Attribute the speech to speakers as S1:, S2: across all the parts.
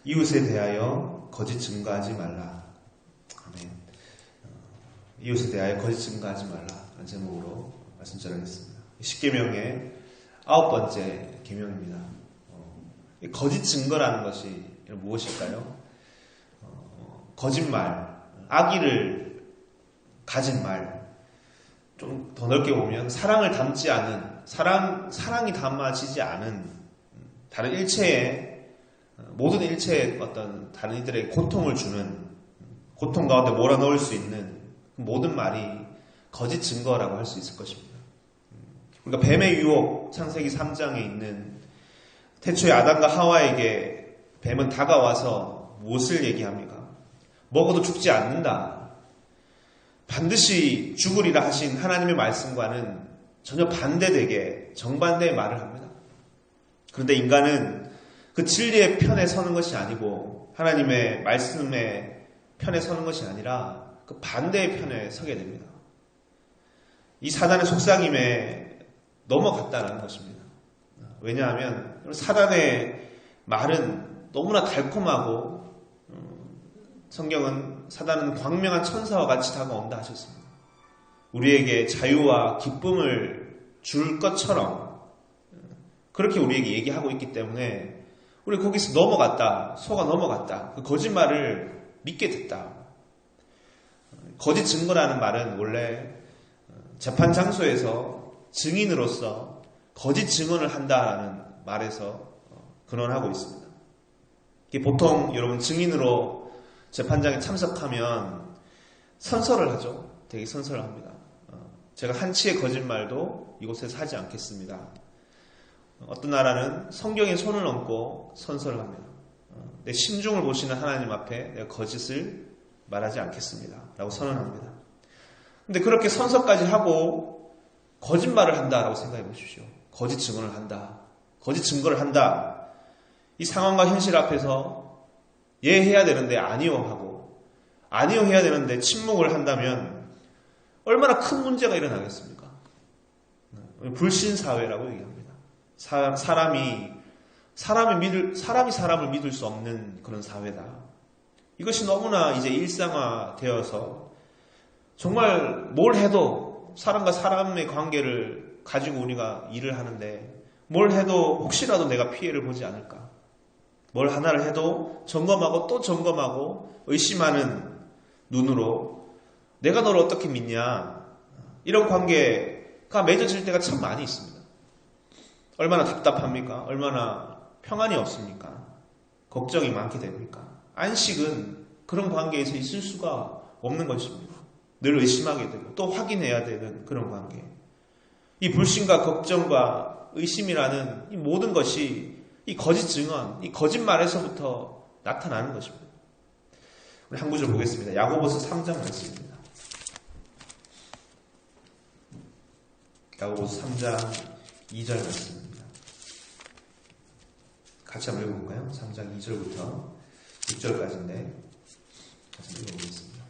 S1: 이웃에 대하여 거짓 증거하지 말라. 아멘. 이웃에 대하여 거짓 증거하지 말라. 라는 제목으로 말씀 전하겠습니다. 십계명의 9번째 계명입니다. 거짓 증거라는 것이 무엇일까요? 거짓말, 악의를 가진 말, 좀 더 넓게 보면 사랑을 담지 않은, 사랑이 담아지지 않은 다른 일체의, 모든 일체의 어떤 다른 이들에게 고통을 주는, 고통 가운데 몰아넣을 수 있는 모든 말이 거짓 증거라고 할 수 있을 것입니다. 그러니까 뱀의 유혹, 창세기 3장에 있는 태초에 아담과 하와에게 뱀은 다가와서 무엇을 얘기합니까? 먹어도 죽지 않는다. 반드시 죽으리라 하신 하나님의 말씀과는 전혀 반대되게 정반대의 말을 합니다. 그런데 인간은 그 진리의 편에 서는 것이 아니고 하나님의 말씀의 편에 서는 것이 아니라 그 반대의 편에 서게 됩니다. 이 사단의 속삭임에 넘어갔다는 것입니다. 왜냐하면 사단의 말은 너무나 달콤하고 성경은 사단은 광명한 천사와 같이 다가온다 하셨습니다. 우리에게 자유와 기쁨을 줄 것처럼 그렇게 우리에게 얘기하고 있기 때문에 우리 거기서 넘어갔다, 속아 넘어갔다, 그 거짓말을 믿게 됐다. 거짓 증거라는 말은 원래 재판 장소에서 증인으로서 거짓 증언을 한다라는 말에서 근원하고 있습니다. 이게 보통 여러분 증인으로 재판장에 참석하면 선서를 하죠. 되게 선서를 합니다. 제가 한치의 거짓말도 이곳에서 하지 않겠습니다. 어떤 나라는 성경에 손을 얹고 선서를 합니다. 내 심중을 보시는 하나님 앞에 내가 거짓을 말하지 않겠습니다. 라고 선언합니다. 근데 그렇게 선서까지 하고 거짓말을 한다라고 생각해 보십시오. 거짓 증언을 한다. 거짓 증거를 한다. 이 상황과 현실 앞에서 예 해야 되는데 아니요 하고 아니요 해야 되는데 침묵을 한다면 얼마나 큰 문제가 일어나겠습니까? 불신사회라고 얘기합니다. 사람이 사람을 믿을 수 없는 그런 사회다. 이것이 너무나 이제 일상화되어서 정말 뭘 해도 사람과 사람의 관계를 가지고 우리가 일을 하는데 뭘 해도 혹시라도 내가 피해를 보지 않을까? 뭘 하나를 해도 점검하고 또 점검하고 의심하는 눈으로 내가 너를 어떻게 믿냐? 이런 관계가 맺어질 때가 참 많이 있습니다. 얼마나 답답합니까? 얼마나 평안이 없습니까? 걱정이 많게 됩니까? 안식은 그런 관계에서 있을 수가 없는 것입니다. 늘 의심하게 되고 또 확인해야 되는 그런 관계. 이 불신과 걱정과 의심이라는 이 모든 것이 이 거짓 증언, 이 거짓말에서부터 나타나는 것입니다. 우리 한 구절 보겠습니다. 야고보서 3장 말씀입니다. 야고보서 3장 2절 말씀입니다. 같이 한번 읽어볼까요? 3장 2절부터 6절까지인데 같이 읽어보겠습니다.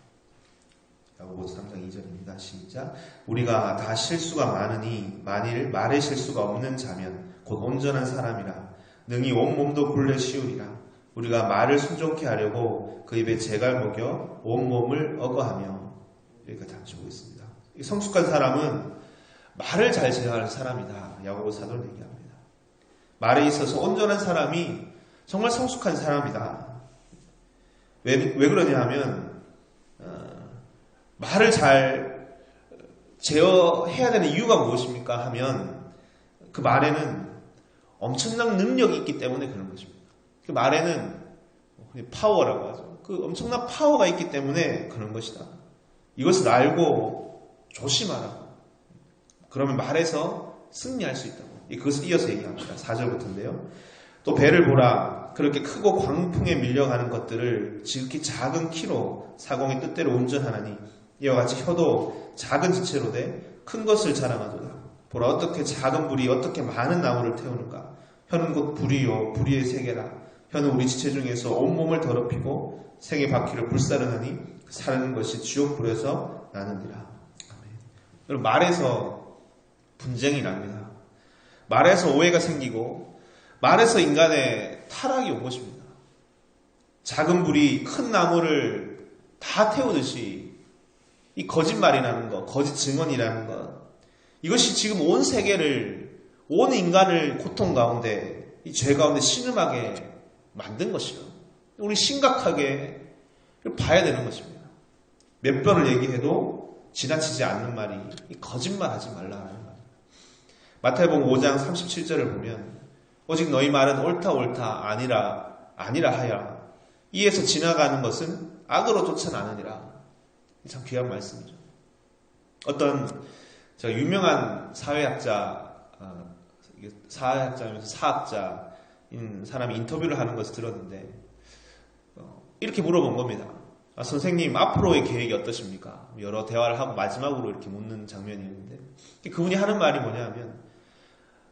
S1: 야고보서 3장 2절입니다. 시작. 우리가 다 실수가 많으니 만일 말에 실수가 없는 자면 곧 온전한 사람이라 능히 온몸도 굴레 씌우리라. 우리가 말을 순종케 하려고 그 입에 재갈 먹여 온몸을 억어하며 여기까지 함께 보겠습니다. 성숙한 사람은 말을 잘 제어하는 사람이다. 야고보 사도는 얘기합니다. 말에 있어서 온전한 사람이 정말 성숙한 사람이다. 왜 그러냐 하면 말을 잘 제어해야 되는 이유가 무엇입니까 하면 그 말에는 엄청난 능력이 있기 때문에 그런 것입니다. 그 말에는 파워라고 하죠. 그 엄청난 파워가 있기 때문에 그런 것이다. 이것을 알고 조심하라. 그러면 말에서 승리할 수 있다고. 그것을 이어서 얘기합니다. 4절부터인데요. 또 배를 보라. 그렇게 크고 광풍에 밀려가는 것들을 지극히 작은 키로 사공의 뜻대로 운전하나니 이와 같이 혀도 작은 지체로 돼 큰 것을 자랑하도다. 보라 어떻게 작은 불이 어떻게 많은 나무를 태우는가. 혀는 곧 불이요 불의의 세계라. 혀는 우리 지체 중에서 온몸을 더럽히고 생의 바퀴를 불사르나니 사르는 것이 지옥 불에서 나느니라. 여러분 말에서 분쟁이 납니다. 말에서 오해가 생기고 말에서 인간의 타락이 온 것입니다. 작은 불이 큰 나무를 다 태우듯이 이 거짓말이라는 것, 거짓 증언이라는 것, 이것이 지금 온 세계를, 온 인간을 고통 가운데, 이 죄 가운데 신음하게 만든 것이요. 우리 심각하게 봐야 되는 것입니다. 몇 번을 얘기해도 지나치지 않는 말이 이 거짓말하지 말라는 말. 마태복음 5장 37절을 보면 오직 너희 말은 옳다 옳다 아니라 하여 이에서 지나가는 것은 악으로 쫓아나느니라. 참 귀한 말씀이죠. 어떤 유명한 사회학자이면서 사학자인 사람이 인터뷰를 하는 것을 들었는데 이렇게 물어본 겁니다. 선생님 앞으로의 계획이 어떠십니까? 여러 대화를 하고 마지막으로 이렇게 묻는 장면이었는데 그분이 하는 말이 뭐냐면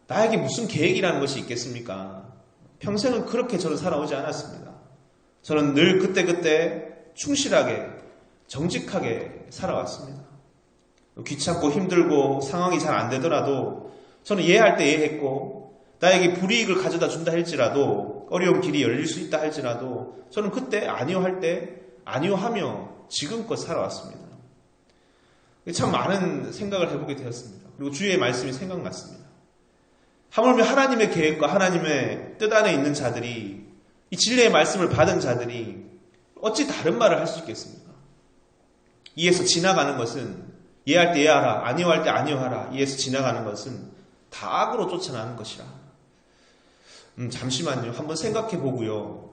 S1: 나에게 무슨 계획이라는 것이 있겠습니까? 평생은 그렇게 저는 살아오지 않았습니다. 저는 늘 그때그때 충실하게 정직하게 살아왔습니다. 귀찮고 힘들고 상황이 잘 안 되더라도 저는 이해할 때 이해했고 나에게 불이익을 가져다 준다 할지라도 어려운 길이 열릴 수 있다 할지라도 저는 그때 아니요 할 때 아니요 하며 지금껏 살아왔습니다. 참 많은 생각을 해보게 되었습니다. 그리고 주의 말씀이 생각났습니다. 하물며 하나님의 계획과 하나님의 뜻 안에 있는 자들이 이 진리의 말씀을 받은 자들이 어찌 다른 말을 할 수 있겠습니까? 이에서 지나가는 것은 이해할 때 이해하라, 아니요 할 때 아니요 하라. 이에서 지나가는 것은 다 악으로 쫓아나는 것이라. 잠시만요. 한번 생각해 보고요.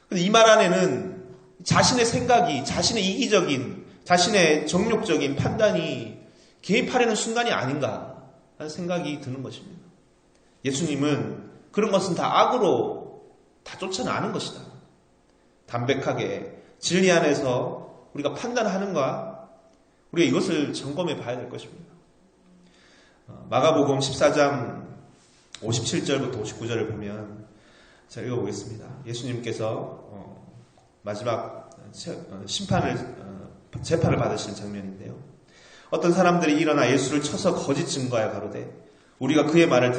S1: 근데 이 말 안에는 자신의 생각이, 자신의 이기적인, 자신의 정욕적인 판단이 개입하려는 순간이 아닌가 하는 생각이 드는 것입니다. 예수님은 그런 것은 다 악으로 다 쫓아나는 것이다. 담백하게 진리 안에서 우리가 판단하는가, 우리가 이것을 점검해 봐야 될 것입니다. 마가복음 14장 57절부터 59절을 보면 자 읽어보겠습니다. 예수님께서 마지막 재판을 받으시는 장면인데요. 어떤 사람들이 일어나 예수를 쳐서 거짓 증거하여 가로되 우리가 그의 말을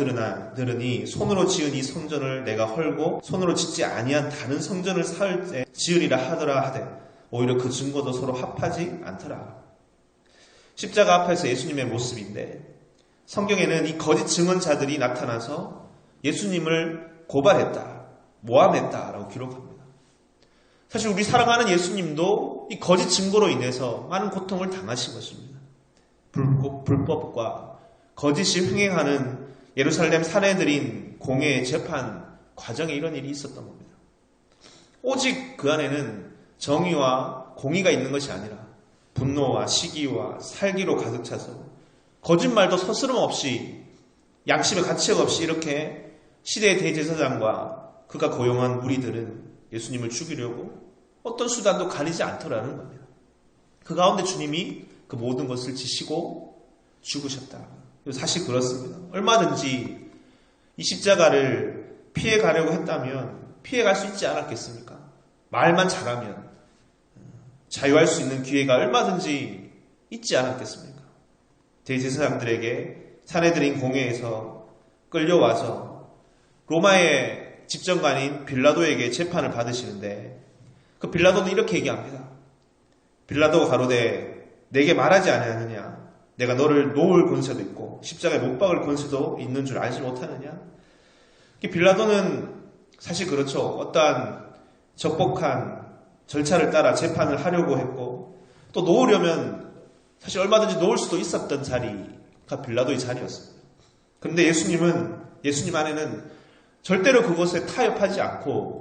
S1: 들으니 손으로 지은 이 성전을 내가 헐고 손으로 짓지 아니한 다른 성전을 사을 때 지으리라 하더라 하되 오히려 그 증거도 서로 합하지 않더라. 십자가 앞에서 예수님의 모습인데 성경에는 이 거짓 증언자들이 나타나서 예수님을 고발했다, 모함했다라고 기록합니다. 사실 우리 사랑하는 예수님도 이 거짓 증거로 인해서 많은 고통을 당하신 것입니다. 불법과 거짓이 흥행하는 예루살렘 사내들인 공회의 재판 과정에 이런 일이 있었던 겁니다. 오직 그 안에는 정의와 공의가 있는 것이 아니라 분노와 시기와 살기로 가득 차서 거짓말도 서스럼 없이 양심의 가책 없이 이렇게 시대의 대제사장과 그가 고용한 무리들은 예수님을 죽이려고 어떤 수단도 가리지 않더라는 겁니다. 그 가운데 주님이 그 모든 것을 지시고 죽으셨다. 사실 그렇습니다. 얼마든지 이 십자가를 피해가려고 했다면 피해갈 수 있지 않았겠습니까? 말만 잘하면 자유할 수 있는 기회가 얼마든지 있지 않았겠습니까? 대제사장들에게 사내들인 공회에서 끌려와서 로마의 집정관인 빌라도에게 재판을 받으시는데 그 빌라도는 이렇게 얘기합니다. 빌라도가 가로되 내게 말하지 아니하느냐? 내가 너를 놓을 권세도 있고 십자가에 못 박을 권세도 있는 줄 알지 못하느냐? 빌라도는 사실 그렇죠. 어떠한 적법한 절차를 따라 재판을 하려고 했고 또 놓으려면 사실 얼마든지 놓을 수도 있었던 자리가 빌라도의 자리였습니다. 그런데 예수님 안에는 절대로 그것에 타협하지 않고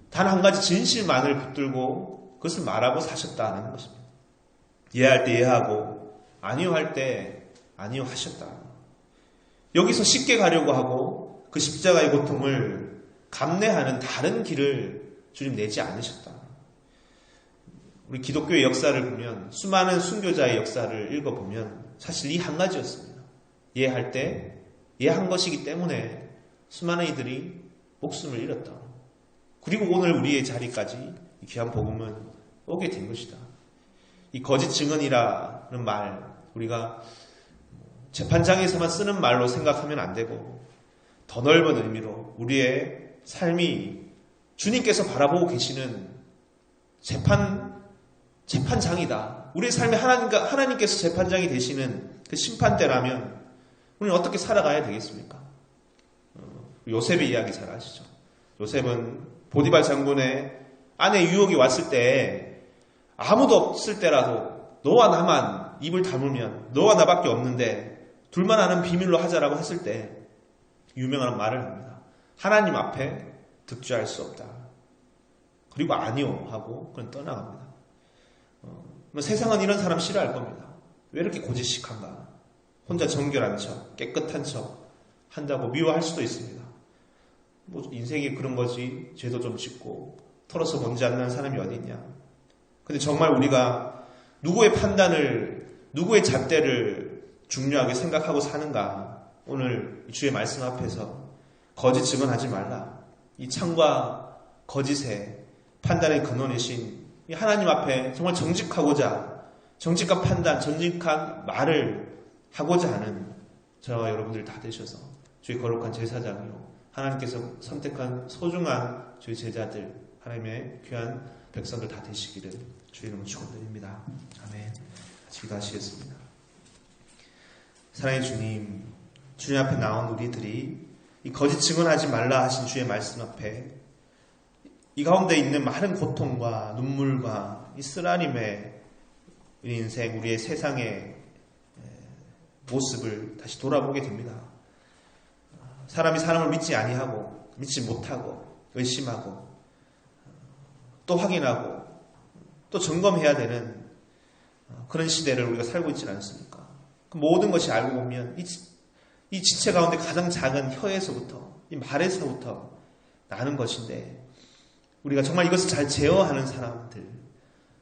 S1: 단 한 가지 진실만을 붙들고 그것을 말하고 사셨다는 것입니다. 이해할 때 이해하고 아니요 할 때 아니요 하셨다. 여기서 쉽게 가려고 하고 그 십자가의 고통을 감내하는 다른 길을 주님 내지 않으셨다. 우리 기독교의 역사를 보면 수많은 순교자의 역사를 읽어보면 사실 이 한 가지였습니다. 이해할 때 이해한 것이기 때문에 수많은 이들이 목숨을 잃었다. 그리고 오늘 우리의 자리까지 이 귀한 복음은 오게 된 것이다. 이 거짓 증언이라는 말 우리가 재판장에서만 쓰는 말로 생각하면 안 되고 더 넓은 의미로 우리의 삶이 주님께서 바라보고 계시는 재판장이다. 우리의 삶에 하나님께서 재판장이 되시는 그 심판대라면 우리는 어떻게 살아가야 되겠습니까? 요셉의 이야기 잘 아시죠? 요셉은 보디발 장군의 아내 유혹이 왔을 때 아무도 없을 때라도 너와 나만 입을 다물면 너와 나밖에 없는데 둘만 아는 비밀로 하자라고 했을 때 유명한 말을 합니다. 하나님 앞에 득죄할 수 없다. 그리고 아니요 하고 그는 떠나갑니다. 세상은 이런 사람 싫어할 겁니다. 왜 이렇게 고지식한가? 혼자 정결한 척, 깨끗한 척 한다고 미워할 수도 있습니다. 뭐 인생이 그런 거지. 죄도 좀 짓고 털어서 먼지 안 나는 사람이 어디 있냐. 근데 정말 우리가 누구의 판단을, 누구의 잣대를 중요하게 생각하고 사는가? 오늘 주의 말씀 앞에서 거짓 증언하지 말라. 이 참과 거짓의 판단의 근원이신 이 하나님 앞에 정말 정직한 판단, 정직한 말을 하고자 하는 저와 여러분들 다 되셔서 주의 거룩한 제사장이요 하나님께서 선택한 소중한 주의 제자들, 하나님의 귀한 백성들 다 되시기를 주의 이름으로 축원드립니다. 아멘. 같이 기도하시겠습니다. 사랑의 주님, 주님 앞에 나온 우리들이 이 거짓 증언하지 말라 하신 주의 말씀 앞에 이 가운데 있는 많은 고통과 눈물과 이 쓰라림의 우리 인생, 우리의 세상의 모습을 다시 돌아보게 됩니다. 사람이 사람을 믿지 아니하고 믿지 못하고 의심하고 또 확인하고 또 점검해야 되는 그런 시대를 우리가 살고 있지 않습니까? 그 모든 것이 알고 보면 이 지체 가운데 가장 작은 혀에서부터 이 말에서부터 나는 것인데 우리가 정말 이것을 잘 제어하는 사람들,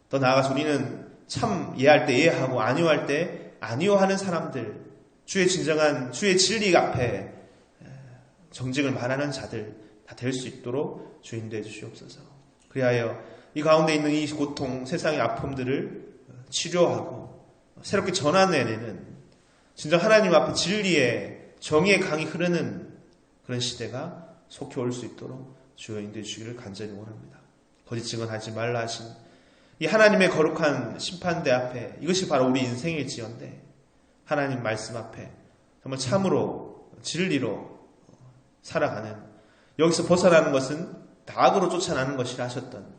S1: 더 나아가서 우리는 참 이해할 때 이해하고 아니오할 때 아니오하는 사람들, 주의 진리 앞에 정직을 말하는 자들 다 될 수 있도록 주 인도해 주시옵소서. 그리하여 이 가운데 있는 이 고통, 세상의 아픔들을 치료하고 새롭게 전환해내는 진정 하나님 앞에 진리의 정의의 강이 흐르는 그런 시대가 속히 올 수 있도록 주여 인도해 주시기를 간절히 원합니다. 거짓 증언하지 말라 하신 이 하나님의 거룩한 심판대 앞에 이것이 바로 우리 인생일지언데 하나님 말씀 앞에 정말 참으로 진리로 살아가는, 여기서 벗어나는 것은 악으로 쫓아나는 것이라 하셨던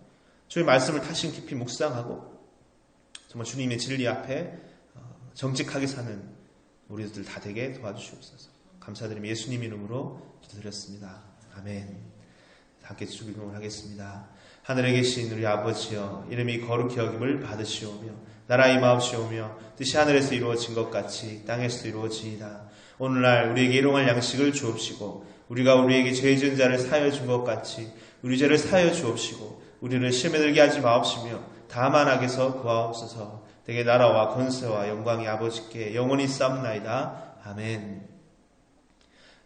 S1: 주의 말씀을 다시 깊이 묵상하고 정말 주님의 진리 앞에 정직하게 사는 우리들 다 되게 도와주시옵소서. 감사드리며 예수님 이름으로 기도드렸습니다. 아멘. 함께 주기도를 하겠습니다. 하늘에 계신 우리 아버지여, 이름이 거룩히 여김을 받으시오며 나라 임하옵시오며 뜻이 하늘에서 이루어진 것 같이 땅에서도 이루어지이다. 오늘날 우리에게 일용할 양식을 주옵시고 우리가 우리에게 죄 지은 자를 사하여 준 것 같이 우리 죄를 사하여 주옵시고 우리를 시험에 들게 하지 마옵시며 다만 악에서 구하옵소서. 내게 나라와 권세와 영광이 아버지께 영원히 싸움나이다. 아멘.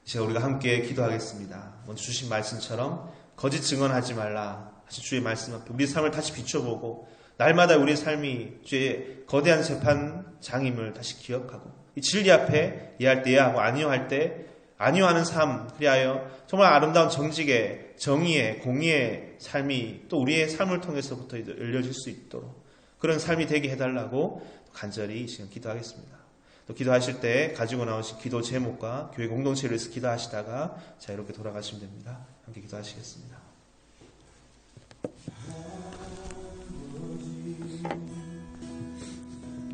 S1: 이제 우리가 함께 기도하겠습니다. 먼저 주신 말씀처럼 거짓 증언하지 말라 하신 주의 말씀 앞에 우리 삶을 다시 비춰보고 날마다 우리의 삶이 주의 거대한 재판장임을 다시 기억하고 이 진리 앞에 이해할 때 이해하고 아니오할 때 아니오하는 삶, 그리하여 정말 아름다운 정직의 정의의 공의의 삶이 또 우리의 삶을 통해서부터 열려질 수 있도록 그런 삶이 되게 해달라고 간절히 이 시간 기도하겠습니다. 또 기도하실 때 가지고 나오신 기도 제목과 교회 공동체를 위해서 기도하시다가 자 이렇게 돌아가시면 됩니다. 함께 기도하시겠습니다.